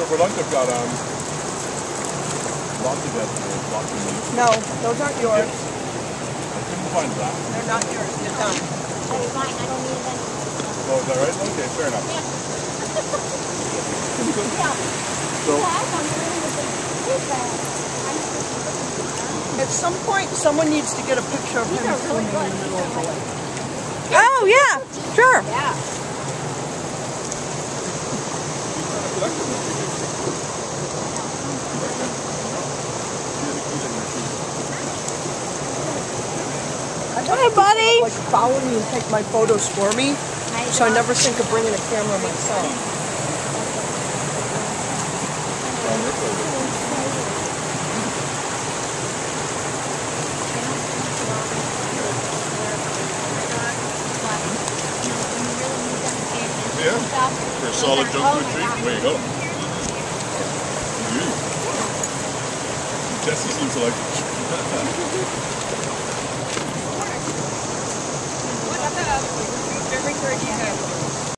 So for lunch I've got lots of vegetables, lots of meat. No, those aren't yours. Yes. I couldn't find that. They're not yours. They're done. That's fine. I don't need any. Oh, is that right? Okay, fair enough. Yeah. So, At some point, someone needs to get a picture of him swimming in the middle of the lake. Oh, yeah, sure. Yeah. Hey, buddy. Like follow me and take my photos for me, so I never think of bringing a camera myself. yeah, for a solid junk food treat, there you go. Jesse seems to like it.